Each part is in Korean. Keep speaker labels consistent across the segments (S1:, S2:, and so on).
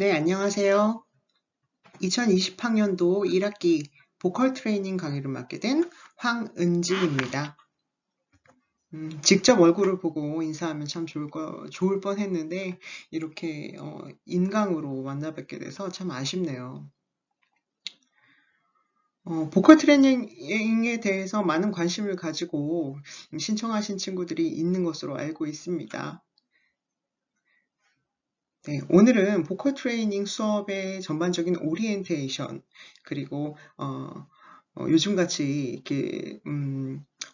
S1: 네, 안녕하세요. 2020학년도 1학기 보컬 트레이닝 강의를 맡게 된 황은지입니다. 직접 얼굴을 보고 인사하면 참 좋을 뻔 했는데, 이렇게, 인강으로 만나 뵙게 돼서 참 아쉽네요. 보컬 트레이닝에 대해서 많은 관심을 가지고 신청하신 친구들이 있는 것으로 알고 있습니다. 네, 오늘은 보컬 트레이닝 수업의 전반적인 오리엔테이션, 그리고 요즘같이 이렇게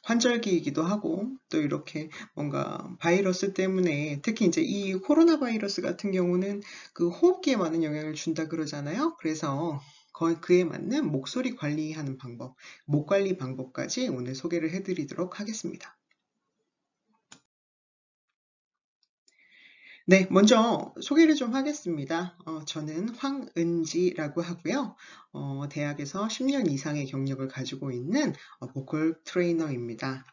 S1: 환절기이기도 하고 또 이렇게 뭔가 바이러스 때문에 특히 이제 이 코로나 바이러스 같은 경우는 그 호흡기에 많은 영향을 준다 그러잖아요. 그래서 그에 맞는 목소리 관리하는 방법, 목 관리 방법까지 오늘 소개를 해드리도록 하겠습니다. 네, 먼저 소개를 좀 하겠습니다. 저는 황은지라고 하고요. 대학에서 10년 이상의 경력을 가지고 있는 보컬 트레이너입니다.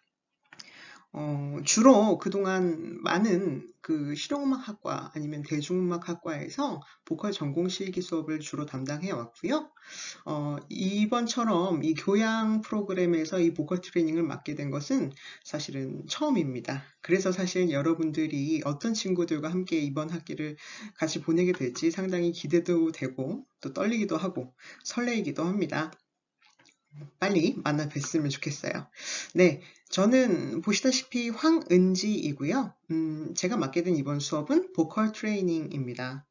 S1: 주로 그동안 많은 그 실용음악학과 아니면 대중음악학과에서 보컬 전공 실기 수업을 주로 담당해 왔고요. 이번처럼 이 교양 프로그램에서 이 보컬 트레이닝을 맡게 된 것은 사실은 처음입니다. 그래서 사실 여러분들이 어떤 친구들과 함께 이번 학기를 같이 보내게 될지 상당히 기대도 되고 또 떨리기도 하고 설레이기도 합니다. 빨리 만나 뵀으면 좋겠어요. 네, 저는 보시다시피 황은지이고요. 제가 맡게 된 이번 수업은 보컬 트레이닝입니다.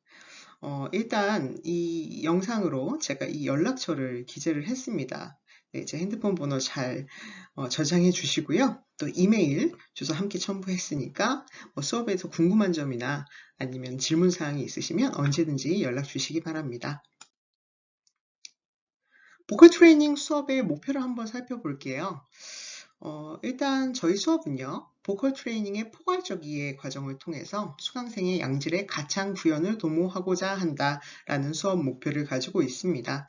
S1: 일단 이 영상으로 제가 이 연락처를 기재를 했습니다. 네, 제 핸드폰 번호 잘 저장해 주시고요. 또 이메일 주소 함께 첨부했으니까 수업에서 궁금한 점이나 아니면 질문 사항이 있으시면 언제든지 연락 주시기 바랍니다. 보컬 트레이닝 수업의 목표를 한번 살펴볼게요. 일단 저희 수업은요, 보컬 트레이닝의 포괄적 이해 과정을 통해서 수강생의 양질의 가창 구현을 도모하고자 한다라는 수업 목표를 가지고 있습니다.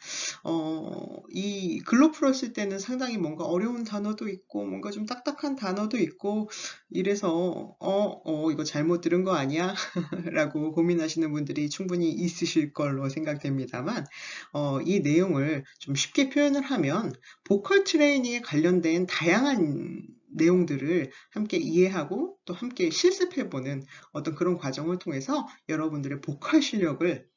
S1: 이 글로 풀었을 때는 상당히 뭔가 어려운 단어도 있고, 뭔가 좀 딱딱한 단어도 있고, 이래서, 이거 잘못 들은 거 아니야? 라고 고민하시는 분들이 충분히 있으실 걸로 생각됩니다만, 이 내용을 좀 쉽게 표현을 하면 보컬 트레이닝에 관련된 다양한 내용들을 함께 이해하고 또 함께 실습해보는 어떤 그런 과정을 통해서 여러분들의 보컬 실력을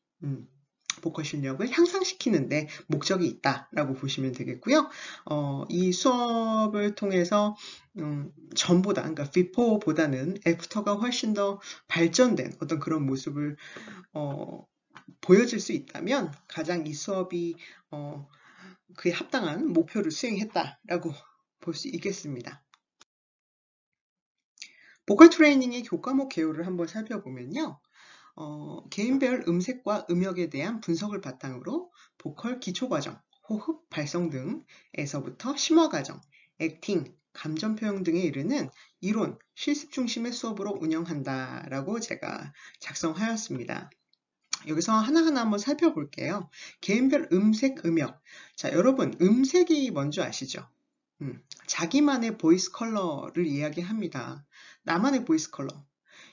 S1: 향상시키는데 목적이 있다라고 보시면 되겠고요. 이 수업을 통해서 전보다, 그러니까 before보다는 after가 훨씬 더 발전된 어떤 그런 모습을 보여질 수 있다면 가장 이 수업이 그에 합당한 목표를 수행했다라고 볼 수 있겠습니다. 보컬 트레이닝의 교과목 개요를 한번 살펴보면요. 개인별 음색과 음역에 대한 분석을 바탕으로 보컬 기초과정, 호흡, 발성 등에서부터 심화과정, 액팅, 감정 표현 등에 이르는 이론, 실습 중심의 수업으로 운영한다라고 제가 작성하였습니다. 여기서 하나하나 한번 살펴볼게요. 개인별 음색, 음역. 자, 여러분, 음색이 뭔지 아시죠? 자기만의 보이스 컬러를 이야기합니다. 나만의 보이스 컬러.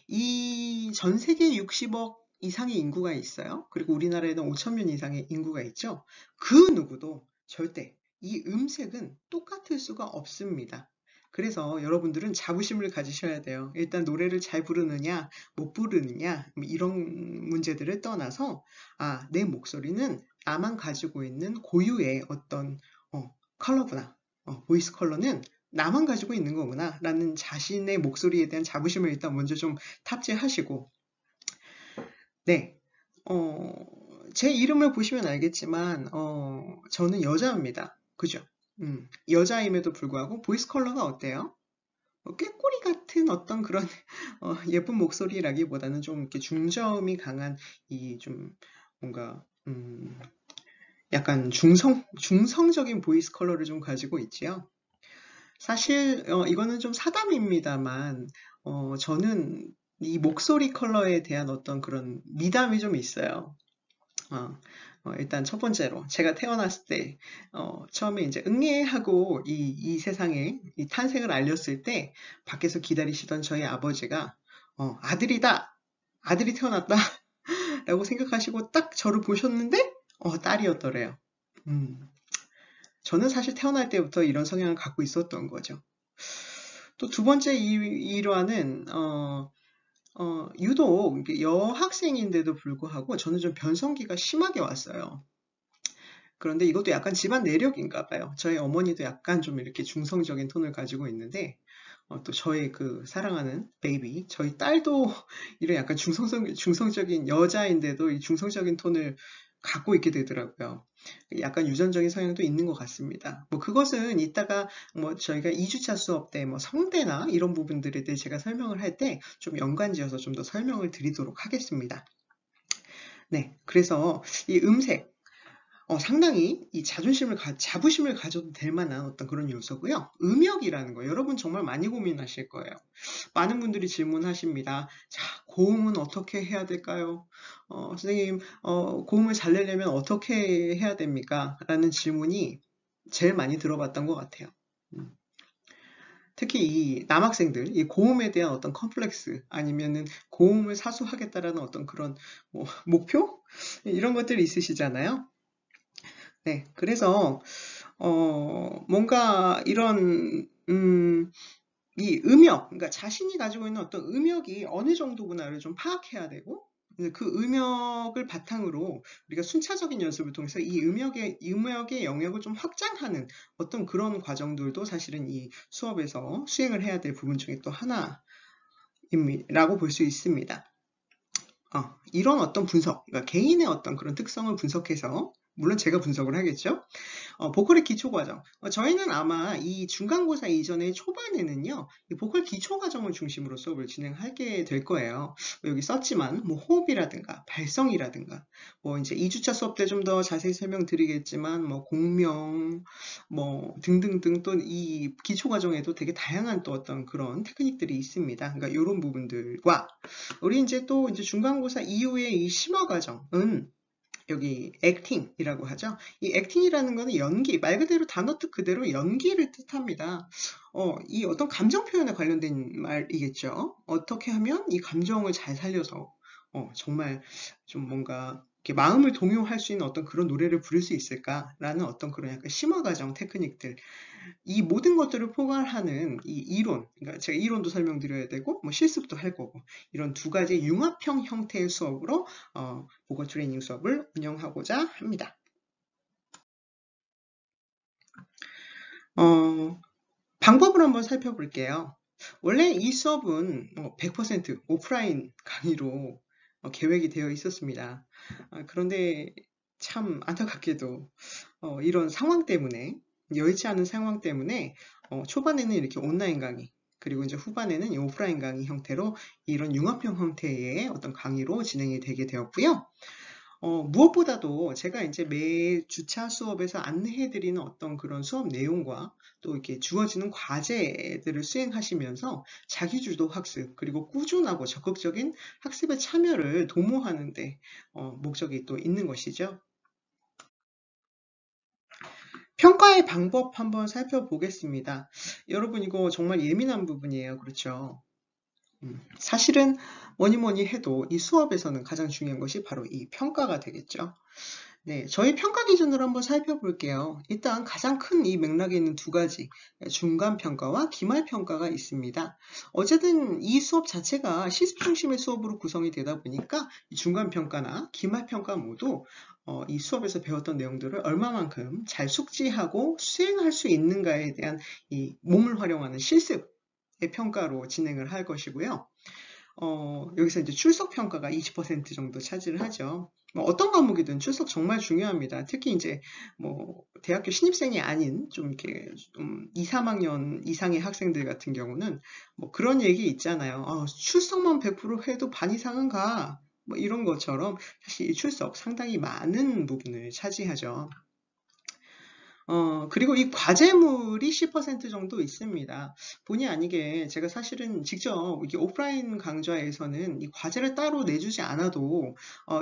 S1: 이 전 세계에 60억 이상의 인구가 있어요. 그리고 우리나라에는 5천명 이상의 인구가 있죠. 그 누구도 절대 이 음색은 똑같을 수가 없습니다. 그래서 여러분들은 자부심을 가지셔야 돼요. 일단 노래를 잘 부르느냐, 못 부르느냐, 이런 문제들을 떠나서, 내 목소리는 나만 가지고 있는 고유의 어떤 컬러구나. 보이스 컬러는 나만 가지고 있는 거구나 라는 자신의 목소리에 대한 자부심을 일단 먼저 좀 탑재하시고, 네, 제 이름을 보시면 알겠지만 저는 여자입니다. 그죠? 여자임에도 불구하고 보이스 컬러가 어때요? 꾀꼬리 같은 어떤 그런 예쁜 목소리라기보다는 좀 이렇게 중저음이 강한 이 좀 뭔가 약간 중성적인 보이스 컬러를 좀 가지고 있지요. 사실 이거는 좀 사담입니다만 저는 이 목소리 컬러에 대한 어떤 그런 미담이 좀 있어요. 일단 첫 번째로 제가 태어났을 때 처음에 이제 응애하고 이 세상에 이 탄생을 알렸을 때 밖에서 기다리시던 저희 아버지가 아들이다, 아들이 태어났다 라고 생각하시고 딱 저를 보셨는데 딸이었더래요. 저는 사실 태어날 때부터 이런 성향을 갖고 있었던 거죠. 또 두 번째 일화는 유독 여학생인데도 불구하고 저는 좀 변성기가 심하게 왔어요. 그런데 이것도 약간 집안 내력인가 봐요. 저희 어머니도 약간 좀 이렇게 중성적인 톤을 가지고 있는데 또 저의 그 사랑하는 베이비, 저희 딸도 이런 약간 중성적인 여자인데도 이 중성적인 톤을 갖고 있게 되더라고요. 약간 유전적인 성향도 있는 것 같습니다. 뭐 그것은 이따가 뭐 저희가 2주차 수업 때 뭐 성대나 이런 부분들에 대해 제가 설명을 할 때 좀 연관지어서 좀 더 설명을 드리도록 하겠습니다. 네, 그래서 이 음색, 상당히 이 자부심을 가져도 될 만한 어떤 그런 요소고요. 음역이라는 거, 여러분 정말 많이 고민하실 거예요. 많은 분들이 질문하십니다. 자, 고음은 어떻게 해야 될까요? 선생님, 고음을 잘 내려면 어떻게 해야 됩니까? 라는 질문이 제일 많이 들어봤던 것 같아요. 특히 이 남학생들, 이 고음에 대한 어떤 컴플렉스, 아니면은 고음을 사수하겠다라는 어떤 그런 목표? 이런 것들이 있으시잖아요. 네, 그래서 뭔가 이런 이 음역, 그러니까 자신이 가지고 있는 어떤 음역이 어느 정도구나를 좀 파악해야 되고, 그 음역을 바탕으로 우리가 순차적인 연습을 통해서 이 음역의 영역을 좀 확장하는 어떤 그런 과정들도 사실은 이 수업에서 수행을 해야 될 부분 중에 또 하나라고 볼 수 있습니다. 이런 어떤 분석, 그러니까 개인의 어떤 그런 특성을 분석해서, 물론 제가 분석을 하겠죠. 보컬의 기초 과정. 저희는 아마 이 중간고사 이전에 초반에는요, 이 보컬 기초 과정을 중심으로 수업을 진행하게 될 거예요. 여기 썼지만, 뭐 호흡이라든가, 발성이라든가, 뭐 이제 2주차 수업 때 좀 더 자세히 설명드리겠지만, 뭐 공명, 뭐 등등등 또 이 기초 과정에도 되게 다양한 또 어떤 그런 테크닉들이 있습니다. 그러니까 이런 부분들과, 우리 이제 또 이제 중간고사 이후의 이 심화 과정은 여기 액팅이라고 하죠. 이 액팅이라는 거는 연기, 말 그대로 단어 뜻 그대로 연기를 뜻합니다. 이 어떤 감정 표현에 관련된 말이겠죠. 어떻게 하면 이 감정을 잘 살려서 정말 좀 뭔가 이렇게 마음을 동요할 수 있는 어떤 그런 노래를 부를 수 있을까라는 어떤 그런 약간 심화 과정 테크닉들, 이 모든 것들을 포괄하는 이 이론, 그러니까 제가 이론도 설명드려야 되고 뭐 실습도 할 거고, 이런 두 가지 융합형 형태의 수업으로 보컬 트레이닝 수업을 운영하고자 합니다. 방법을 한번 살펴볼게요. 원래 이 수업은 100% 오프라인 강의로 계획이 되어 있었습니다. 그런데 참 안타깝게도 이런 상황 때문에, 여의치 않은 상황 때문에 초반에는 이렇게 온라인 강의, 그리고 이제 후반에는 이 오프라인 강의 형태로 이런 융합형 형태의 어떤 강의로 진행이 되게 되었고요. 무엇보다도 제가 이제 매 주차 수업에서 안내해드리는 어떤 그런 수업 내용과 또 이렇게 주어지는 과제들을 수행하시면서 자기주도 학습, 그리고 꾸준하고 적극적인 학습에 참여를 도모하는데 목적이 또 있는 것이죠. 평가의 방법 한번 살펴보겠습니다. 여러분, 이거 정말 예민한 부분이에요. 그렇죠? 사실은 뭐니 해도 이 수업에서는 가장 중요한 것이 바로 이 평가가 되겠죠. 네, 저희 평가 기준으로 한번 살펴볼게요. 일단 가장 큰 이 맥락에 있는 두 가지, 중간 평가와 기말 평가가 있습니다. 어쨌든 이 수업 자체가 실습 중심의 수업으로 구성이 되다 보니까 이 중간 평가나 기말 평가 모두 이 수업에서 배웠던 내용들을 얼마만큼 잘 숙지하고 수행할 수 있는가에 대한 이 몸을 활용하는 실습의 평가로 진행을 할 것이고요. 여기서 이제 출석 평가가 20% 정도 차지를 하죠. 뭐 어떤 과목이든 출석 정말 중요합니다. 특히 이제 뭐 대학교 신입생이 아닌 좀 이렇게 좀 2, 3학년 이상의 학생들 같은 경우는 뭐 그런 얘기 있잖아요. 출석만 100% 해도 반 이상은 가. 뭐 이런 것처럼 사실 이 출석 상당히 많은 부분을 차지하죠. 그리고 이 과제물이 10% 정도 있습니다. 본의 아니게 제가 사실은 직접 이게 오프라인 강좌에서는 이 과제를 따로 내주지 않아도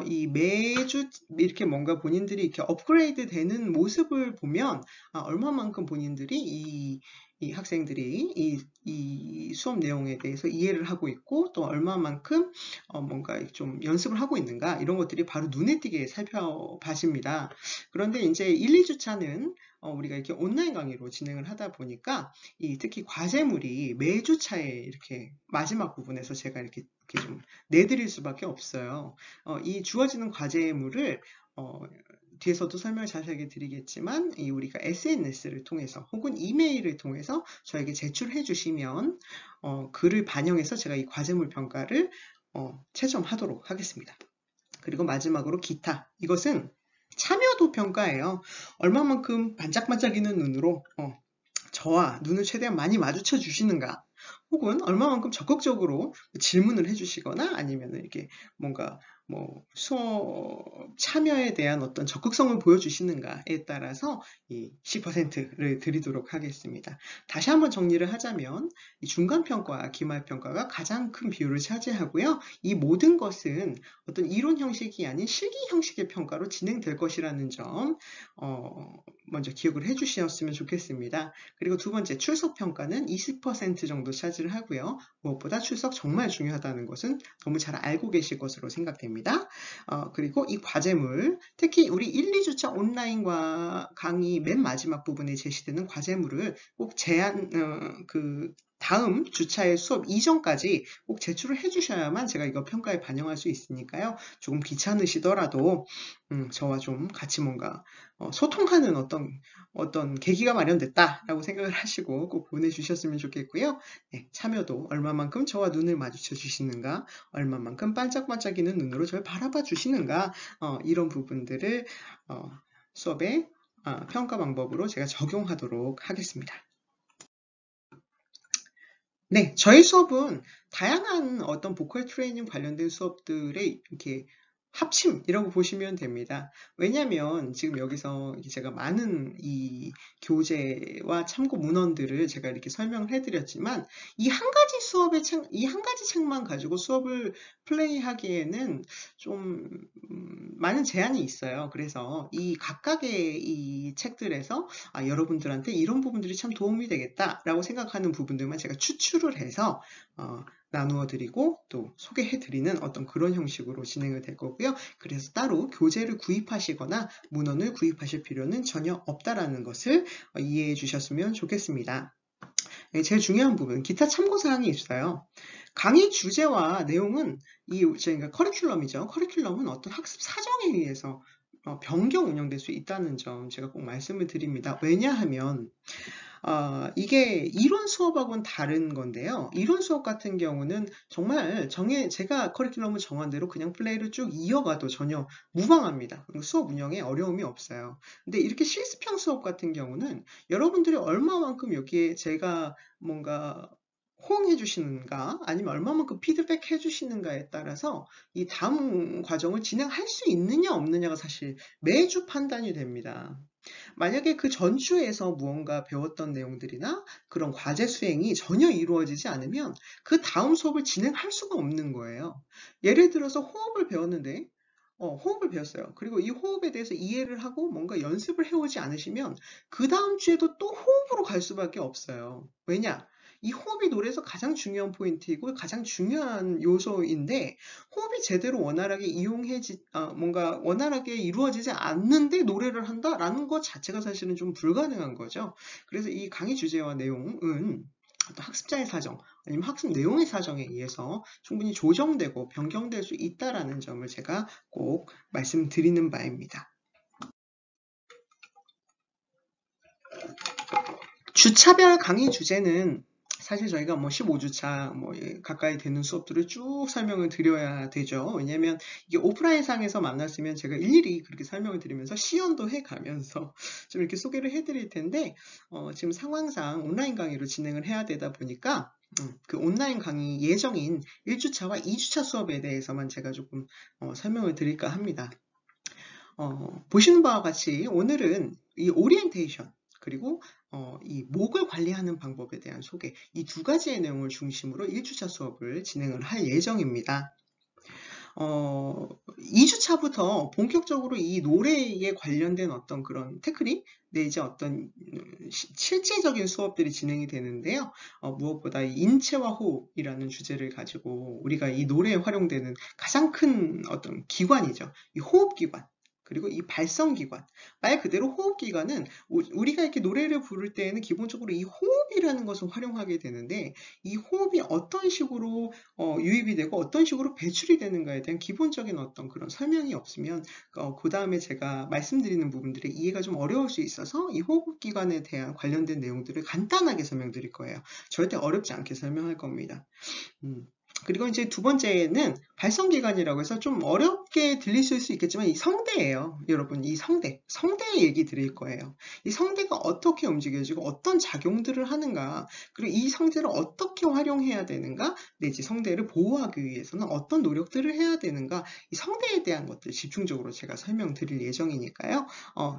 S1: 이 매주 이렇게 뭔가 본인들이 이렇게 업그레이드 되는 모습을 보면 얼마만큼 본인들이 이 학생들이 이 수업 내용에 대해서 이해를 하고 있고 또 얼마만큼 뭔가 좀 연습을 하고 있는가 이런 것들이 바로 눈에 띄게 살펴봐집니다. 그런데 이제 1, 2주차는 우리가 이렇게 온라인 강의로 진행을 하다 보니까 특히 과제물이 매주차에 이렇게 마지막 부분에서 제가 이렇게 좀 내드릴 수밖에 없어요. 이 주어지는 과제물을 뒤에서도 설명을 자세하게 드리겠지만 우리가 SNS를 통해서 혹은 이메일을 통해서 저에게 제출해 주시면 글을 반영해서 제가 이 과제물 평가를 채점하도록 하겠습니다. 그리고 마지막으로 기타, 이것은 참여도 평가예요. 얼마만큼 반짝반짝이는 눈으로 저와 눈을 최대한 많이 마주쳐 주시는가, 혹은 얼마만큼 적극적으로 질문을 해주시거나 아니면 이렇게 뭔가 수업 참여에 대한 어떤 적극성을 보여주시는가에 따라서 이 10%를 드리도록 하겠습니다. 다시 한번 정리를 하자면 이 중간평가와 기말평가가 가장 큰 비율을 차지하고요. 이 모든 것은 어떤 이론 형식이 아닌 실기 형식의 평가로 진행될 것이라는 점 먼저 기억을 해주셨으면 좋겠습니다. 그리고 두 번째, 출석평가는 20% 정도 차지를 하고요. 무엇보다 출석 정말 중요하다는 것은 너무 잘 알고 계실 것으로 생각됩니다. 그리고 이 과제물, 특히 우리 1, 2주차 온라인 강의 맨 마지막 부분에 제시되는 과제물을 꼭 다음 주차의 수업 이전까지 꼭 제출을 해주셔야만 제가 이거 평가에 반영할 수 있으니까요. 조금 귀찮으시더라도 저와 좀 같이 뭔가 소통하는 어떤 계기가 마련됐다라고 생각을 하시고 꼭 보내주셨으면 좋겠고요. 네, 참여도 얼마만큼 저와 눈을 마주쳐 주시는가, 얼마만큼 반짝반짝이는 눈으로 저를 바라봐 주시는가, 이런 부분들을 수업의 평가 방법으로 제가 적용하도록 하겠습니다. 네, 저희 수업은 다양한 어떤 보컬 트레이닝 관련된 수업들의 이렇게 합침이라고 보시면 됩니다. 왜냐하면 지금 여기서 제가 많은 이 교재와 참고 문헌들을 제가 이렇게 설명을 해드렸지만 이 한 가지 책만 가지고 수업을 플레이하기에는 좀 많은 제한이 있어요. 그래서 이 각각의 이 책들에서 여러분들한테 이런 부분들이 참 도움이 되겠다라고 생각하는 부분들만 제가 추출을 해서 나누어 드리고 또 소개해 드리는 어떤 그런 형식으로 진행을 될 거고요. 그래서 따로 교재를 구입하시거나 문헌을 구입하실 필요는 전혀 없다라는 것을 이해해 주셨으면 좋겠습니다. 제일 중요한 부분, 기타 참고사항이 있어요. 강의 주제와 내용은 저희가 커리큘럼이죠. 커리큘럼은 어떤 학습 사정에 의해서 변경 운영될 수 있다는 점 제가 꼭 말씀을 드립니다. 왜냐하면 이게 이론 수업하고는 다른 건데요. 이론 수업 같은 경우는 정말 제가 커리큘럼을 정한 대로 그냥 플레이를 쭉 이어가도 전혀 무방합니다. 수업 운영에 어려움이 없어요. 근데 이렇게 실습형 수업 같은 경우는 여러분들이 얼마만큼 여기에 제가 뭔가 호응해 주시는가 아니면 얼마만큼 피드백 해 주시는가에 따라서 이 다음 과정을 진행할 수 있느냐 없느냐가 사실 매주 판단이 됩니다. 만약에 그 전주에서 무언가 배웠던 내용들이나 그런 과제 수행이 전혀 이루어지지 않으면 그 다음 수업을 진행할 수가 없는 거예요. 예를 들어서 호흡을 배웠는데 호흡을 배웠어요. 그리고 이 호흡에 대해서 이해를 하고 뭔가 연습을 해오지 않으시면 그 다음 주에도 또 호흡으로 갈 수밖에 없어요. 왜냐? 이 호흡이 노래에서 가장 중요한 포인트이고 가장 중요한 요소인데 호흡이 제대로 뭔가 원활하게 이루어지지 않는데 노래를 한다라는 것 자체가 사실은 좀 불가능한 거죠. 그래서 이 강의 주제와 내용은 어떤 학습자의 사정 아니면 학습 내용의 사정에 의해서 충분히 조정되고 변경될 수 있다라는 점을 제가 꼭 말씀드리는 바입니다. 주차별 강의 주제는 사실 저희가 15주차 가까이 되는 수업들을 쭉 설명을 드려야 되죠. 왜냐면 이게 오프라인상에서 만났으면 제가 일일이 그렇게 설명을 드리면서 시연도 해가면서 좀 이렇게 소개를 해드릴 텐데 지금 상황상 온라인 강의로 진행을 해야 되다 보니까 그 온라인 강의 예정인 1주차와 2주차 수업에 대해서만 제가 조금 설명을 드릴까 합니다. 보시는 바와 같이 오늘은 이 오리엔테이션 그리고 이 목을 관리하는 방법에 대한 소개, 이 두 가지의 내용을 중심으로 1주차 수업을 진행을 할 예정입니다. 3주차부터 본격적으로 이 노래에 관련된 어떤 그런 테크닉 내지 어떤 실제적인 수업들이 진행이 되는데요. 무엇보다 이 인체와 호흡이라는 주제를 가지고 우리가 이 노래에 활용되는 가장 큰 어떤 기관이죠. 이 호흡기관. 그리고 이 발성기관, 말 그대로 호흡기관은 우리가 이렇게 노래를 부를 때에는 기본적으로 이 호흡이라는 것을 활용하게 되는데, 이 호흡이 어떤 식으로 유입이 되고 어떤 식으로 배출이 되는가에 대한 기본적인 어떤 그런 설명이 없으면 그 다음에 제가 말씀드리는 부분들이 이해가 좀 어려울 수 있어서 이 호흡기관에 대한 관련된 내용들을 간단하게 설명드릴 거예요. 절대 어렵지 않게 설명할 겁니다. 그리고 이제 두 번째는 발성기관이라고 해서 좀 어렵게 들리실 수 있겠지만 이 성대예요. 여러분, 이 성대 얘기 드릴 거예요. 이 성대가 어떻게 움직여지고 어떤 작용들을 하는가, 그리고 이 성대를 어떻게 활용해야 되는가, 내지 성대를 보호하기 위해서는 어떤 노력들을 해야 되는가, 이 성대에 대한 것들 집중적으로 제가 설명드릴 예정이니까요.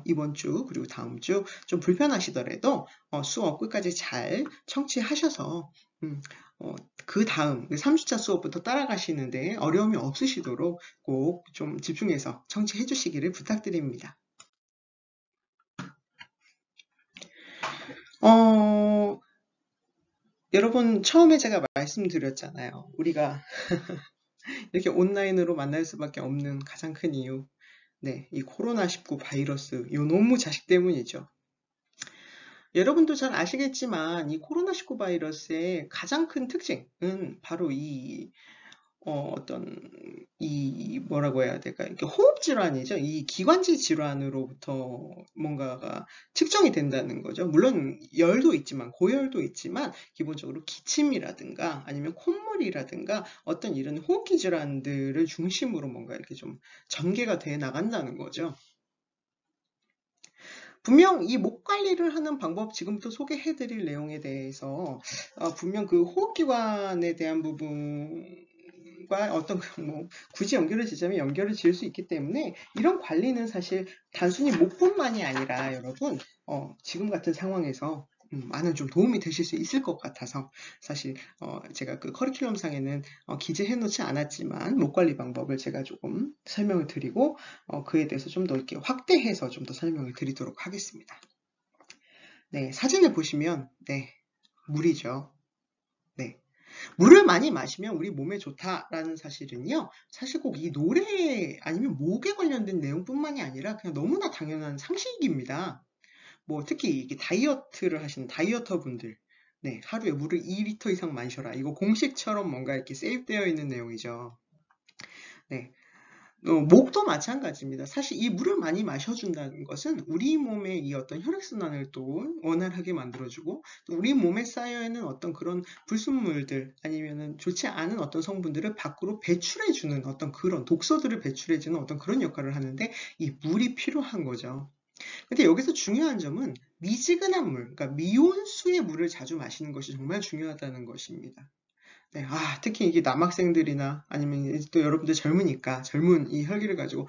S1: 이번 주 그리고 다음 주 좀 불편하시더라도 수업 끝까지 잘 청취하셔서 그 다음 3주차 수업부터 따라가시는데 어려움이 없으시도록 꼭 좀 집중해서 청취해 주시기를 부탁드립니다. 여러분, 처음에 제가 말씀드렸잖아요. 우리가 이렇게 온라인으로 만날 수밖에 없는 가장 큰 이유, 네, 이 코로나19 바이러스, 요 놈의 자식 때문이죠. 여러분도 잘 아시겠지만 이 코로나19 바이러스의 가장 큰 특징은 바로 뭐라고 해야 될까? 이렇게 호흡 질환이죠. 이 기관지 질환으로부터 뭔가가 측정이 된다는 거죠. 물론 열도 있지만, 고열도 있지만, 기본적으로 기침이라든가 아니면 콧물이라든가 어떤 이런 호흡기 질환들을 중심으로 뭔가 이렇게 좀 전개가 돼 나간다는 거죠. 분명 이 목 관리를 하는 방법 지금부터 소개해 드릴 내용에 대해서 분명 그 호흡기관에 대한 부분과 어떤 뭐 굳이 연결을 지자면 연결을 지을 수 있기 때문에 이런 관리는 사실 단순히 목뿐만이 아니라 여러분 지금 같은 상황에서 많은 좀 도움이 되실 수 있을 것 같아서 사실 제가 그 커리큘럼상에는 기재해 놓지 않았지만 목 관리 방법을 제가 조금 설명을 드리고 그에 대해서 좀 더 이렇게 확대해서 좀 더 설명을 드리도록 하겠습니다. 네, 사진을 보시면 네, 물이죠. 네. 물을 많이 마시면 우리 몸에 좋다라는 사실은요, 사실 꼭 이 노래 아니면 목에 관련된 내용뿐만이 아니라 그냥 너무나 당연한 상식입니다. 뭐 특히 이게 다이어트를 하시는 다이어터 분들, 네, 하루에 물을 2리터 이상 마셔라. 이거 공식처럼 뭔가 이렇게 세입되어 있는 내용이죠. 네. 목도 마찬가지입니다. 사실 이 물을 많이 마셔준다는 것은 우리 몸의 이 어떤 혈액순환을 또 원활하게 만들어주고, 또 우리 몸에 쌓여있는 어떤 그런 불순물들 아니면은 좋지 않은 어떤 성분들을 밖으로 배출해주는 어떤 그런 독소들을 배출해주는 어떤 그런 역할을 하는데 이 물이 필요한 거죠. 근데 여기서 중요한 점은 미지근한 물, 그러니까 미온수의 물을 자주 마시는 것이 정말 중요하다는 것입니다. 네, 특히 이게 남학생들이나 아니면 또 여러분들 젊으니까 젊은 이 혈기를 가지고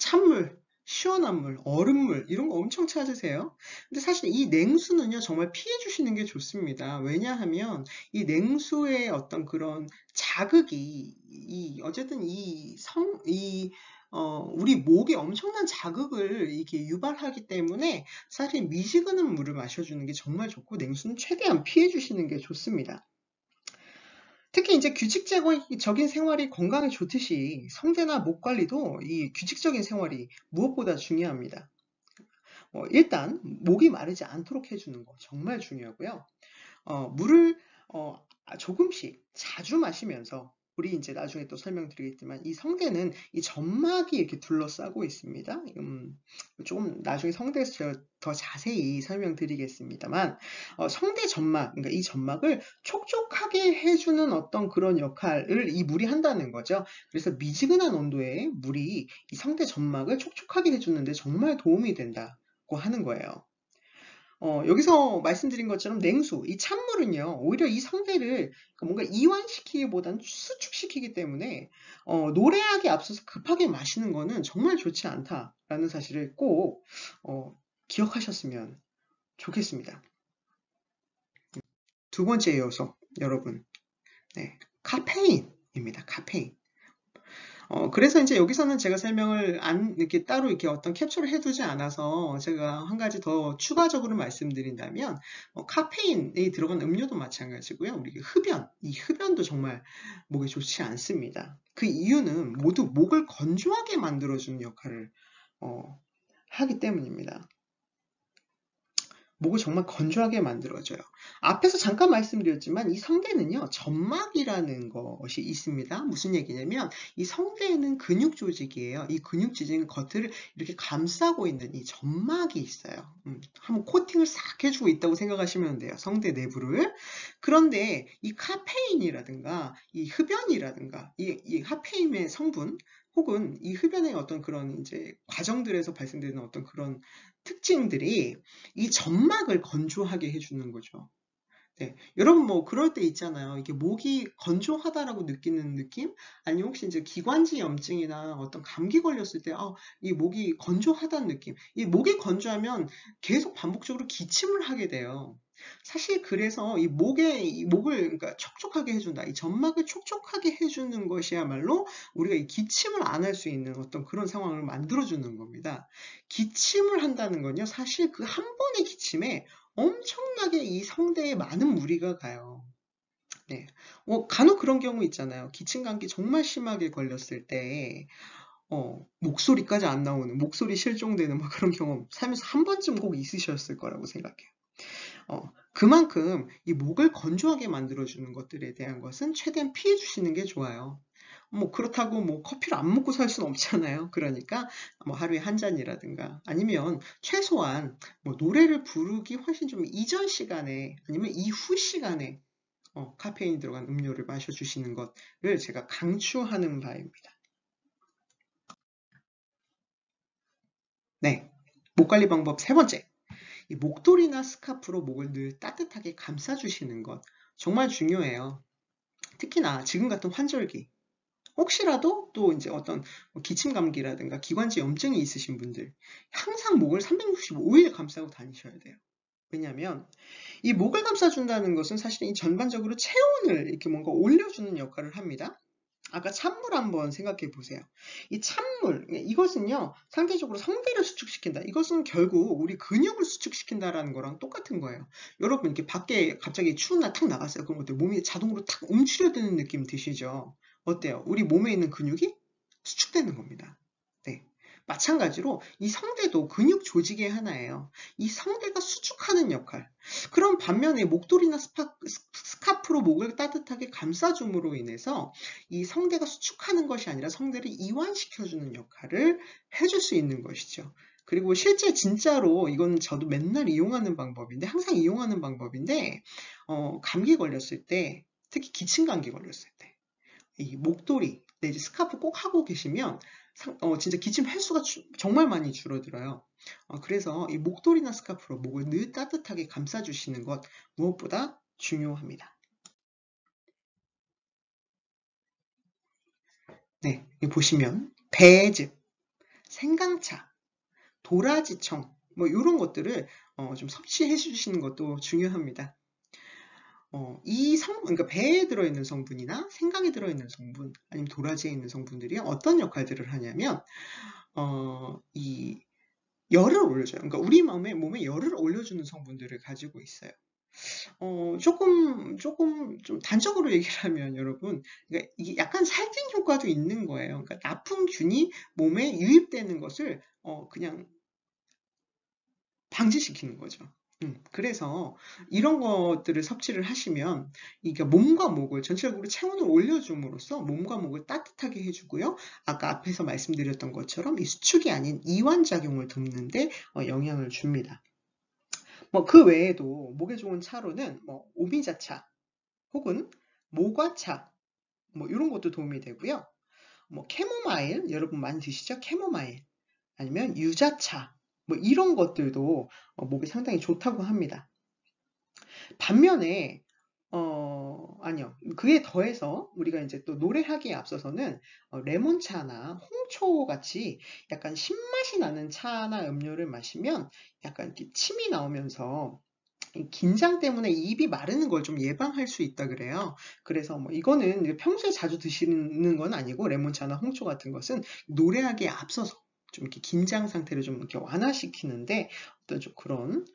S1: 찬물, 시원한 물, 얼음물 이런 거 엄청 찾으세요. 근데 사실 이 냉수는요 정말 피해 주시는 게 좋습니다. 왜냐하면 이 냉수의 어떤 그런 자극이 어쨌든 우리 목에 엄청난 자극을 이렇게 유발하기 때문에 사실 미지근한 물을 마셔주는 게 정말 좋고 냉수는 최대한 피해 주시는 게 좋습니다. 특히 이제 규칙적인 생활이 건강에 좋듯이 성대나 목 관리도 이 규칙적인 생활이 무엇보다 중요합니다. 일단 목이 마르지 않도록 해주는 거 정말 중요하고요. 물을 조금씩 자주 마시면서 우리 이제 나중에 또 설명드리겠지만 이 성대는 이 점막이 이렇게 둘러싸고 있습니다. 조금 나중에 성대에서 더 자세히 설명드리겠습니다만 성대 점막, 그러니까 이 점막을 촉촉하게 해주는 어떤 그런 역할을 이 물이 한다는 거죠. 그래서 미지근한 온도의 물이 이 성대 점막을 촉촉하게 해주는데 정말 도움이 된다고 하는 거예요. 여기서 말씀드린 것처럼 냉수, 이 찬물은요, 오히려 이 성대를 뭔가 이완시키기보다는 수축시키기 때문에 노래하기 앞서서 급하게 마시는 거는 정말 좋지 않다라는 사실을 꼭 기억하셨으면 좋겠습니다. 두 번째 요소, 여러분, 네, 카페인입니다. 카페인. 그래서 이제 여기서는 제가 설명을 이렇게 따로 이렇게 어떤 캡처를 해두지 않아서 제가 한 가지 더 추가적으로 말씀드린다면, 카페인이 들어간 음료도 마찬가지고요. 우리 흡연, 이 흡연도 정말 목에 좋지 않습니다. 그 이유는 모두 목을 건조하게 만들어주는 역할을 하기 때문입니다. 목을 정말 건조하게 만들어줘요. 앞에서 잠깐 말씀드렸지만 이 성대는요, 점막이라는 것이 있습니다. 무슨 얘기냐면 이 성대에는 근육 조직이에요. 이 근육 조직은 겉을 이렇게 감싸고 있는 이 점막이 있어요. 한번 코팅을 싹 해주고 있다고 생각하시면 돼요. 성대 내부를. 그런데 이 카페인이라든가 이 흡연이라든가 이 카페인의 성분 혹은 이 흡연의 어떤 그런 이제 과정들에서 발생되는 어떤 그런 특징들이 이 점막을 건조하게 해주는 거죠. 네. 여러분 뭐 그럴 때 있잖아요. 이게 목이 건조하다라고 느끼는 느낌? 아니면 혹시 이제 기관지 염증이나 어떤 감기 걸렸을 때, 이 목이 건조하다는 느낌. 이 목이 건조하면 계속 반복적으로 기침을 하게 돼요. 사실 그래서 이 목을 그러니까 촉촉하게 해준다. 이 점막을 촉촉하게 해주는 것이야말로 우리가 이 기침을 안 할 수 있는 어떤 그런 상황을 만들어주는 겁니다. 기침을 한다는 건요, 사실 그 한 번의 기침에 엄청나게 이 성대에 많은 무리가 가요. 네. 간혹 그런 경우 있잖아요. 기침 감기 정말 심하게 걸렸을 때, 목소리까지 안 나오는, 목소리 실종되는 막 그런 경험 살면서 한 번쯤 꼭 있으셨을 거라고 생각해요. 그만큼 이 목을 건조하게 만들어주는 것들에 대한 것은 최대한 피해 주시는 게 좋아요. 뭐 그렇다고 뭐 커피를 안 먹고 살 수는 없잖아요. 그러니까 뭐 하루에 한 잔이라든가 아니면 최소한 뭐 노래를 부르기 훨씬 좀 이전 시간에 아니면 이후 시간에 카페인 들어간 음료를 마셔주시는 것을 제가 강추하는 바입니다. 네. 목 관리 방법 세 번째. 이 목도리나 스카프로 목을 늘 따뜻하게 감싸주시는 것 정말 중요해요. 특히나 지금 같은 환절기 혹시라도 또 이제 어떤 기침 감기라든가 기관지 염증이 있으신 분들 항상 목을 365일 감싸고 다니셔야 돼요. 왜냐하면 이 목을 감싸준다는 것은 사실 이 전반적으로 체온을 이렇게 뭔가 올려주는 역할을 합니다. 아까 찬물 한번 생각해 보세요. 이 찬물, 이것은요, 상대적으로 성대를 수축시킨다. 이것은 결국 우리 근육을 수축시킨다라는 거랑 똑같은 거예요. 여러분, 이렇게 밖에 갑자기 추운 날 탁 나갔어요. 그럼 어때요? 몸이 자동으로 탁 움츠려드는 느낌 드시죠? 어때요? 우리 몸에 있는 근육이 수축되는 겁니다. 네. 마찬가지로 이 성대도 근육 조직의 하나예요. 이 성대가 수축하는 역할. 그럼 반면에 목도리나 스카프로 목을 따뜻하게 감싸줌으로 인해서 이 성대가 수축하는 것이 아니라 성대를 이완시켜주는 역할을 해줄 수 있는 것이죠. 그리고 실제 진짜로 이건 저도 맨날 이용하는 방법인데 항상 이용하는 방법인데 감기 걸렸을 때 특히 기침 감기 걸렸을 때 이 목도리 내지 스카프 꼭 하고 계시면 진짜 기침 횟수가 정말 많이 줄어들어요. 그래서 이 목도리나 스카프로 목을 늘 따뜻하게 감싸주시는 것 무엇보다 중요합니다. 네, 여기 보시면 배즙, 생강차, 도라지청 뭐 이런 것들을 좀 섭취해 주시는 것도 중요합니다. 그러니까 배에 들어있는 성분이나 생강에 들어있는 성분, 아니면 도라지에 있는 성분들이 어떤 역할들을 하냐면, 이 열을 올려줘요. 그러니까 우리 몸에 열을 올려주는 성분들을 가지고 있어요. 조금 좀 단적으로 얘기를 하면 여러분, 그러니까 이게 약간 살균 효과도 있는 거예요. 그러니까 나쁜 균이 몸에 유입되는 것을 그냥 방지시키는 거죠. 그래서 이런 것들을 섭취를 하시면 이게 몸과 목을 전체적으로 체온을 올려줌으로써 몸과 목을 따뜻하게 해주고요. 아까 앞에서 말씀드렸던 것처럼 이 수축이 아닌 이완 작용을 돕는데 영향을 줍니다. 뭐 그 외에도 목에 좋은 차로는 뭐 오미자차 혹은 모과차 뭐 이런 것도 도움이 되고요. 뭐 캐모마일 여러분 많이 드시죠? 캐모마일 아니면 유자차 뭐 이런 것들도 목에 상당히 좋다고 합니다. 반면에 아니요. 그에 더해서 우리가 이제 또 노래하기에 앞서서는 레몬차나 홍초 같이 약간 신맛이 나는 차나 음료를 마시면 약간 이렇게 침이 나오면서 이 긴장 때문에 입이 마르는 걸 좀 예방할 수 있다 그래요. 그래서 뭐 이거는 평소에 자주 드시는 건 아니고 레몬차나 홍초 같은 것은 노래하기에 앞서서 좀 이렇게 긴장 상태를 좀 이렇게 완화시키는데 어떤 좀 그런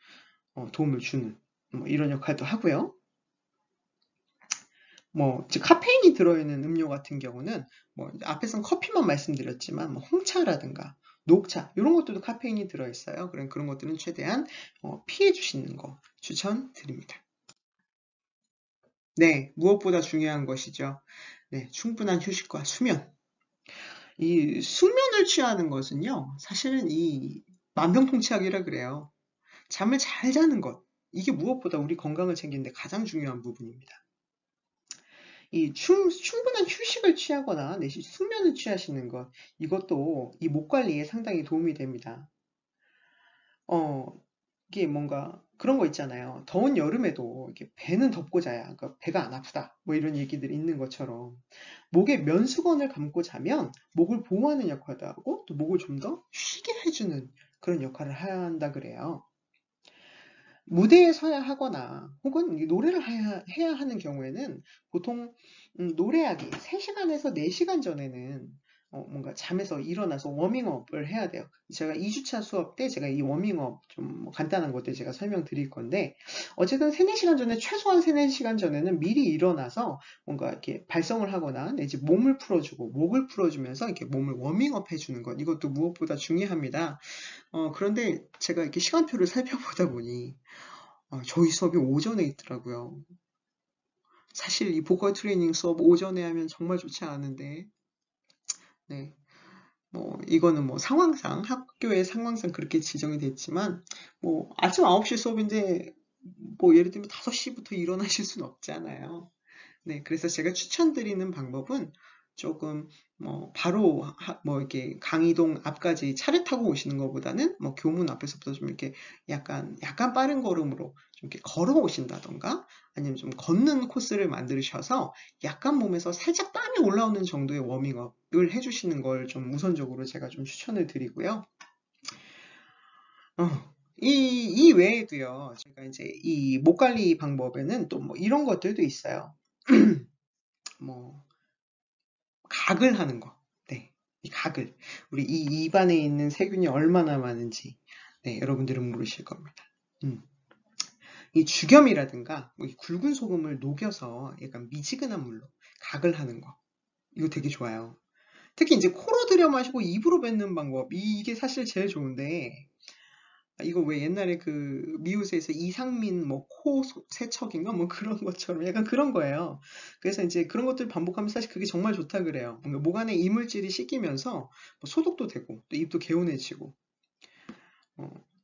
S1: 도움을 주는 뭐 이런 역할도 하고요. 뭐 즉 카페인이 들어있는 음료 같은 경우는 뭐 앞에선 커피만 말씀드렸지만 뭐 홍차라든가 녹차 이런 것들도 카페인이 들어있어요. 그런 것들은 최대한 피해 주시는 거 추천드립니다. 네, 무엇보다 중요한 것이죠. 네, 충분한 휴식과 수면. 이 수면을 취하는 것은요, 사실은 이 만병통치약이라 그래요. 잠을 잘 자는 것. 이게 무엇보다 우리 건강을 챙기는데 가장 중요한 부분입니다. 이 충분한 휴식을 취하거나 내지 수면을 취하시는 것, 이것도 이 목 관리에 상당히 도움이 됩니다. 어, 이게 뭔가 그런 거 있잖아요. 더운 여름에도 이렇게 배는 덮고 자야, 그러니까 배가 안 아프다. 뭐 이런 얘기들이 있는 것처럼 목에 면수건을 감고 자면 목을 보호하는 역할도 하고 또 목을 좀 더 쉬게 해주는 그런 역할을 한다 그래요. 무대에 서야 하거나 혹은 노래를 해야 하는 경우에는 보통 노래하기 3시간에서 4시간 전에는 뭔가 잠에서 일어나서 워밍업을 해야 돼요. 제가 2주차 수업 때 제가 이 워밍업 좀뭐 간단한 것들 제가 설명드릴 건데 어쨌든 3, 4시간 전에 최소한 3, 4시간 전에는 미리 일어나서 뭔가 이렇게 발성을 하거나 내지 몸을 풀어주고 목을 풀어주면서 이렇게 몸을 워밍업 해주는 것 이것도 무엇보다 중요합니다. 그런데 제가 이렇게 시간표를 살펴보다 보니 저희 수업이 오전에 있더라고요. 사실 이 보컬 트레이닝 수업 오전에 하면 정말 좋지 않은데, 네. 뭐, 이거는 뭐 상황상, 학교의 상황상 그렇게 지정이 됐지만, 뭐, 아침 9시 수업인데, 뭐, 예를 들면 5시부터 일어나실 수는 없잖아요. 네, 그래서 제가 추천드리는 방법은 조금 뭐 바로 뭐 이렇게 강의동 앞까지 차를 타고 오시는 것보다는 뭐 교문 앞에서부터 좀 이렇게 약간 빠른 걸음으로 좀 이렇게 걸어 오신다던가 아니면 좀 걷는 코스를 만드셔서 약간 몸에서 살짝 땀이 올라오는 정도의 워밍업을 해주시는 걸 좀 우선적으로 제가 좀 추천을 드리고요. 이 외에도요, 제가 이제 이 목 관리 방법에는 또 뭐 이런 것들도 있어요. 뭐 각을 하는 거. 네. 이 각을. 우리 이 입안에 있는 세균이 얼마나 많은지, 네, 여러분들은 모르실 겁니다. 이 죽염이라든가, 뭐이 굵은 소금을 녹여서 약간 미지근한 물로 각을 하는 거. 이거 되게 좋아요. 특히 이제 코로 들여 마시고 입으로 뱉는 방법. 이게 사실 제일 좋은데, 이거 왜 옛날에 그 미우새에서 이상민 뭐 코 세척인가 뭐 그런 것처럼 약간 그런 거예요. 그래서 이제 그런 것들 반복하면 사실 그게 정말 좋다 그래요. 뭔가 목 안에 이물질이 씻기면서 뭐 소독도 되고 또 입도 개운해지고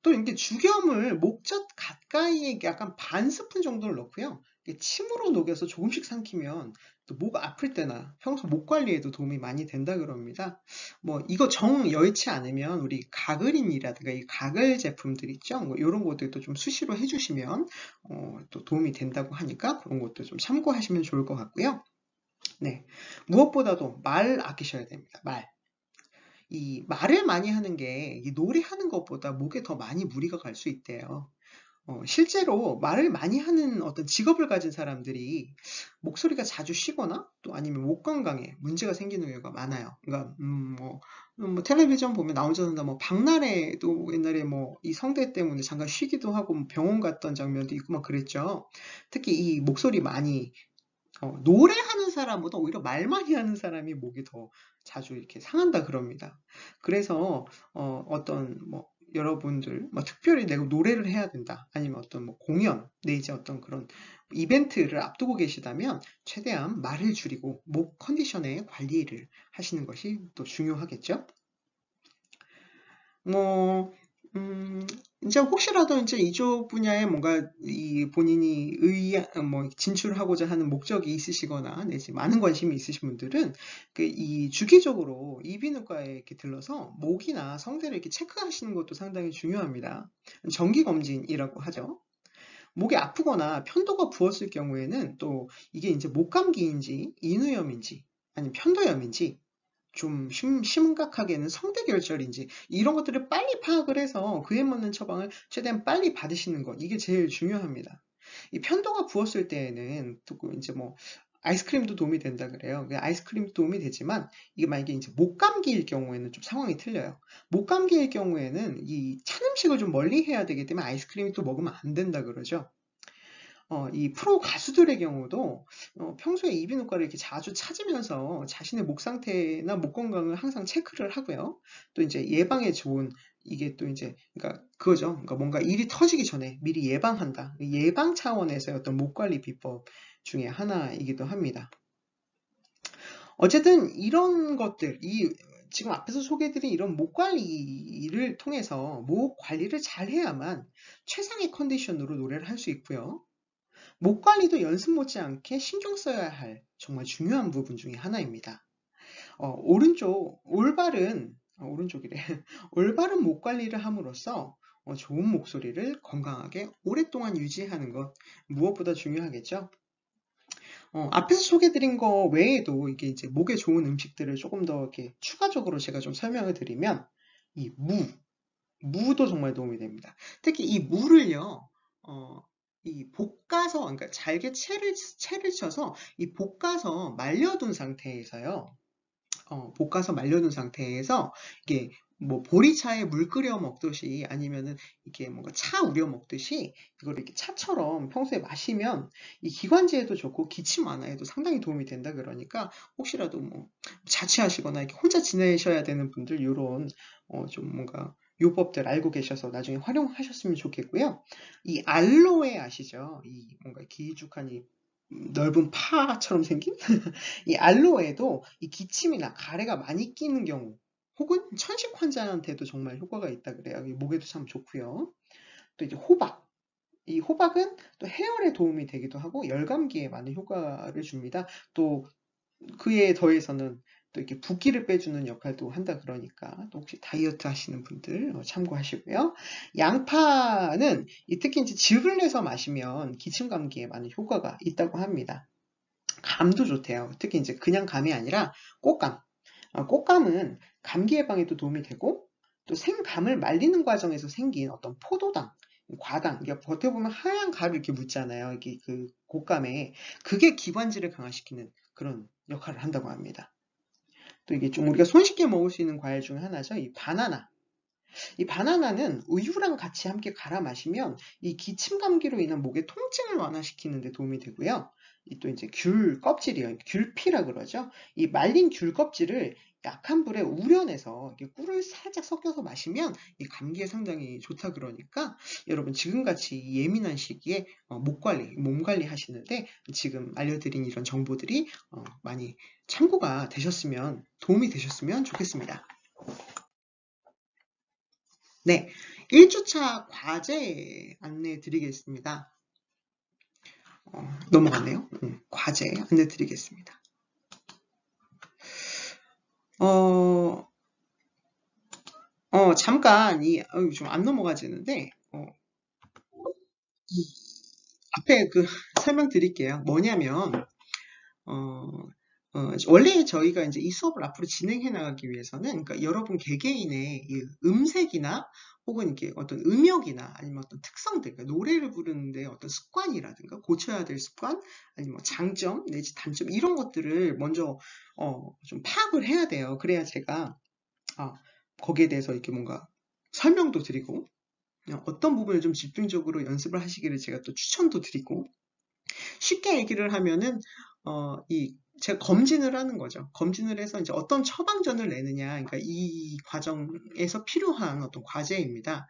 S1: 또 이렇게 죽염을 목젖 가까이에 약간 반 스푼 정도를 넣고요. 침으로 녹여서 조금씩 삼키면 또 목 아플 때나 평소 목 관리에도 도움이 많이 된다 그럽니다. 뭐 이거 정 여의치 않으면 우리 가글인이라든가 이 가글 제품들 있죠. 뭐 이런 것들도 좀 수시로 해주시면 또 도움이 된다고 하니까 그런 것도 좀 참고하시면 좋을 것 같고요. 네, 무엇보다도 말 아끼셔야 됩니다. 말. 이 말을 많이 하는 게 이 노래하는 것보다 목에 더 많이 무리가 갈 수 있대요. 실제로 말을 많이 하는 어떤 직업을 가진 사람들이 목소리가 자주 쉬거나 또 아니면 목 건강에 문제가 생기는 경우가 많아요. 그러니까 뭐 텔레비전 보면 나오잖아요. 뭐 박나래도 옛날에 뭐 이 성대 때문에 잠깐 쉬기도 하고 뭐 병원 갔던 장면도 있고 막 그랬죠. 특히 이 목소리 많이 노래하는 사람보다 오히려 말 많이 하는 사람이 목이 더 자주 이렇게 상한다 그럽니다. 그래서 어떤 뭐 여러분들 뭐 특별히 내가 노래를 해야 된다 아니면 어떤 뭐 공연 내지 어떤 그런 이벤트를 앞두고 계시다면 최대한 말을 줄이고 목 컨디션의 관리를 하시는 것이 또 중요하겠죠. 뭐, 이제 혹시라도 이제 이쪽 분야에 뭔가 이 본인이 뭐 진출하고자 하는 목적이 있으시거나 내지 많은 관심이 있으신 분들은 그 이 주기적으로 이비인후과에 이렇게 들러서 목이나 성대를 이렇게 체크하시는 것도 상당히 중요합니다. 정기 검진이라고 하죠. 목이 아프거나 편도가 부었을 경우에는 또 이게 이제 목감기인지 인후염인지 아니면 편도염인지 좀 심각하게는 성대결절인지 이런 것들을 빨리 파악을 해서 그에 맞는 처방을 최대한 빨리 받으시는 것 이게 제일 중요합니다. 이 편도가 부었을 때에는 또 이제 뭐 아이스크림도 도움이 된다 그래요. 아이스크림도 도움이 되지만 이게 만약에 이제 목감기일 경우에는 좀 상황이 틀려요. 목감기일 경우에는 이 찬 음식을 좀 멀리 해야 되기 때문에 아이스크림이 또 먹으면 안 된다 그러죠. 이 프로 가수들의 경우도 평소에 이비인후과를 이렇게 자주 찾으면서 자신의 목 상태나 목 건강을 항상 체크를 하고요. 또 이제 예방에 좋은 이게 또 이제 그러니까 그거죠. 그러니까 뭔가 일이 터지기 전에 미리 예방한다. 예방 차원에서의 어떤 목 관리 비법 중에 하나이기도 합니다. 어쨌든 이런 것들, 지금 앞에서 소개해드린 이런 목 관리를 통해서 목 관리를 잘 해야만 최상의 컨디션으로 노래를 할 수 있고요. 목 관리도 연습 못지않게 신경 써야 할 정말 중요한 부분 중에 하나입니다. 오른쪽이래. 올바른 목 관리를 함으로써 좋은 목소리를 건강하게 오랫동안 유지하는 것 무엇보다 중요하겠죠. 앞에서 소개드린 거 외에도 이게 이제 목에 좋은 음식들을 조금 더 이렇게 추가적으로 제가 좀 설명을 드리면 이 무도 정말 도움이 됩니다. 특히 이 무를요, 이 볶아서, 그러니까 잘게 채를 쳐서 이 볶아서 말려둔 상태에서요, 볶아서 말려둔 상태에서 이게 뭐 보리차에 물 끓여 먹듯이 아니면은 이렇게 뭔가 차 우려 먹듯이 이걸 이렇게 차처럼 평소에 마시면 이 기관지에도 좋고 기침 완화에도 상당히 도움이 된다 그러니까 혹시라도 뭐 자취하시거나 이렇게 혼자 지내셔야 되는 분들 요런 좀 뭔가 요법들 알고 계셔서 나중에 활용하셨으면 좋겠고요. 이 알로에 아시죠? 이 뭔가 길쭉한 이 넓은 파처럼 생긴 이 알로에도 이 기침이나 가래가 많이 끼는 경우 혹은 천식 환자한테도 정말 효과가 있다 그래요. 목에도 참 좋고요. 또 이제 호박. 이 호박은 또 해열에 도움이 되기도 하고 열감기에 많은 효과를 줍니다. 또 그에 더해서는 또 이렇게 붓기를 빼주는 역할도 한다 그러니까 또 혹시 다이어트 하시는 분들 참고하시고요. 양파는 특히 이제 즙을 내서 마시면 기침 감기에 많은 효과가 있다고 합니다. 감도 좋대요. 특히 이제 그냥 감이 아니라 꽃감. 꽃감은 감기 예방에도 도움이 되고 또 생감을 말리는 과정에서 생긴 어떤 포도당, 과당, 이게 겉에 보면 하얀 가루 이렇게 묻잖아요. 이게 그 곶감에 그게 기관지를 강화시키는 그런 역할을 한다고 합니다. 또 이게 좀 우리가 손쉽게 먹을 수 있는 과일 중에 하나죠. 이 바나나. 이 바나나는 우유랑 같이 함께 갈아 마시면 이 기침 감기로 인한 목의 통증을 완화시키는 데 도움이 되고요. 또 이제 귤 껍질이요. 귤피라 그러죠. 이 말린 귤 껍질을 약한 불에 우려내서 꿀을 살짝 섞여서 마시면 이 감기에 상당히 좋다 그러니까 여러분 지금같이 예민한 시기에 목 관리, 몸 관리 하시는데 지금 알려드린 이런 정보들이 많이 참고가 되셨으면 도움이 되셨으면 좋겠습니다. 네, 1주차 과제 안내 드리겠습니다. 넘어갔네요. 과제 안내 드리겠습니다. 잠깐, 좀 안 넘어가지는데, 앞에 설명 드릴게요. 뭐냐면, 원래 저희가 이제 이 수업을 앞으로 진행해 나가기 위해서는, 그러니까 여러분 개개인의 이 음색이나 혹은 이렇게 어떤 음역이나 아니면 어떤 특성들, 그러니까 노래를 부르는데 어떤 습관이라든가 고쳐야 될 습관, 아니면 뭐 장점 내지 단점 이런 것들을 먼저 좀 파악을 해야 돼요. 그래야 제가 거기에 대해서 이렇게 뭔가 설명도 드리고 어떤 부분을 좀 집중적으로 연습을 하시기를 제가 또 추천도 드리고 쉽게 얘기를 하면은 제가 검진을 하는 거죠. 검진을 해서 이제 어떤 처방전을 내느냐, 그러니까 이 과정에서 필요한 어떤 과제입니다.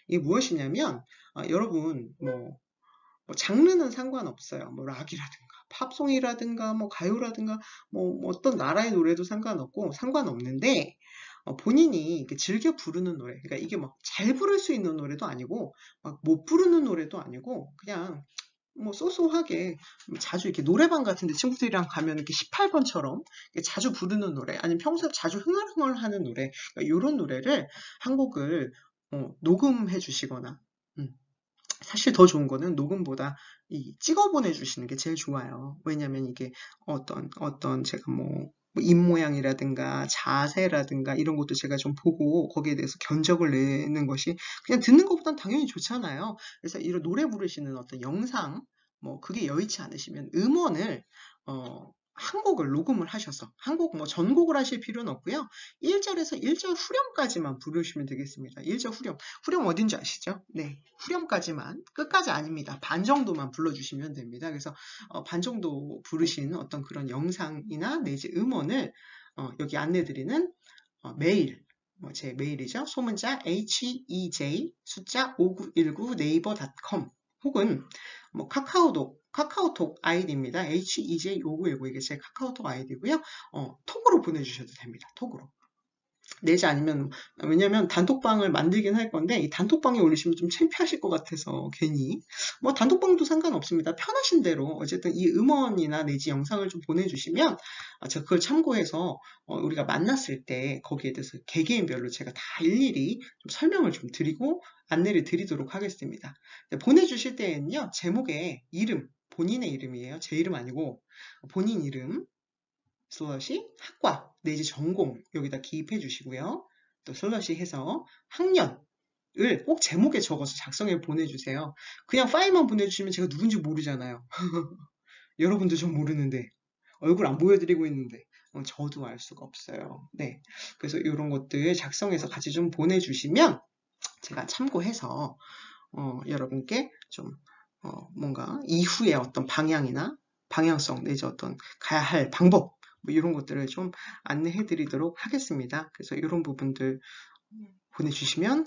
S1: 이게 무엇이냐면 여러분 뭐 장르는 상관없어요. 뭐 락이라든가 팝송이라든가 뭐 가요라든가 뭐 어떤 나라의 노래도 상관없는데 본인이 이렇게 즐겨 부르는 노래, 그러니까 이게 막 잘 부를 수 있는 노래도 아니고 막 못 부르는 노래도 아니고 그냥 뭐 소소하게 자주 이렇게 노래방 같은데 친구들이랑 가면 이렇게 18번처럼 자주 부르는 노래, 아니면 평소에 자주 흥얼흥얼하는 노래, 그러니까 이런 노래를 한 곡을 녹음해 주시거나 사실 더 좋은 거는 녹음보다 찍어 보내주시는 게 제일 좋아요. 왜냐면 이게 어떤 제가 뭐 뭐 입모양이라든가 자세라든가 이런 것도 제가 좀 보고 거기에 대해서 견적을 내는 것이 그냥 듣는 것보단 당연히 좋잖아요. 그래서 이런 노래 부르시는 어떤 영상, 뭐 그게 여의치 않으시면 음원을 한 곡을 녹음을 하셔서 한 곡 뭐 전곡을 하실 필요는 없고요. 1절에서 1절 후렴까지만 부르시면 되겠습니다. 1절 후렴. 후렴 어딘지 아시죠? 네. 후렴까지만. 끝까지 아닙니다. 반 정도만 불러주시면 됩니다. 그래서 반 정도 부르신 어떤 그런 영상이나 내지 음원을 여기 안내드리는 메일, 제 메일이죠. 소문자 hej 숫자 5919 네이버.com 혹은 뭐 카카오톡 아이디입니다. hej5919 이게 제 카카오톡 아이디고요. 톡으로 보내주셔도 됩니다. 톡으로. 내지 아니면 왜냐면 단톡방을 만들긴 할 건데 이 단톡방에 올리시면 좀 창피하실 것 같아서 괜히 뭐 단톡방도 상관없습니다. 편하신 대로 어쨌든 이 음원이나 내지 영상을 좀 보내주시면 제가 그걸 참고해서 우리가 만났을 때 거기에 대해서 개개인별로 제가 다 일일이 좀 설명을 좀 드리고 안내를 드리도록 하겠습니다. 보내주실 때에는요 제목에 이름 본인의 이름이에요. 제 이름 아니고 본인 이름 슬러시 학과 내지 전공 여기다 기입해 주시고요. 또 슬러시 해서 학년을 꼭 제목에 적어서 작성해 보내주세요. 그냥 파일만 보내주시면 제가 누군지 모르잖아요. 여러분도 전 모르는데 얼굴 안 보여드리고 있는데 저도 알 수가 없어요. 네, 그래서 이런 것들 작성해서 같이 좀 보내주시면 제가 참고해서 여러분께 좀 뭔가 이후에 어떤 방향이나 방향성 내지 어떤 가야 할 방법 뭐 이런 것들을 좀 안내해 드리도록 하겠습니다. 그래서 이런 부분들 보내주시면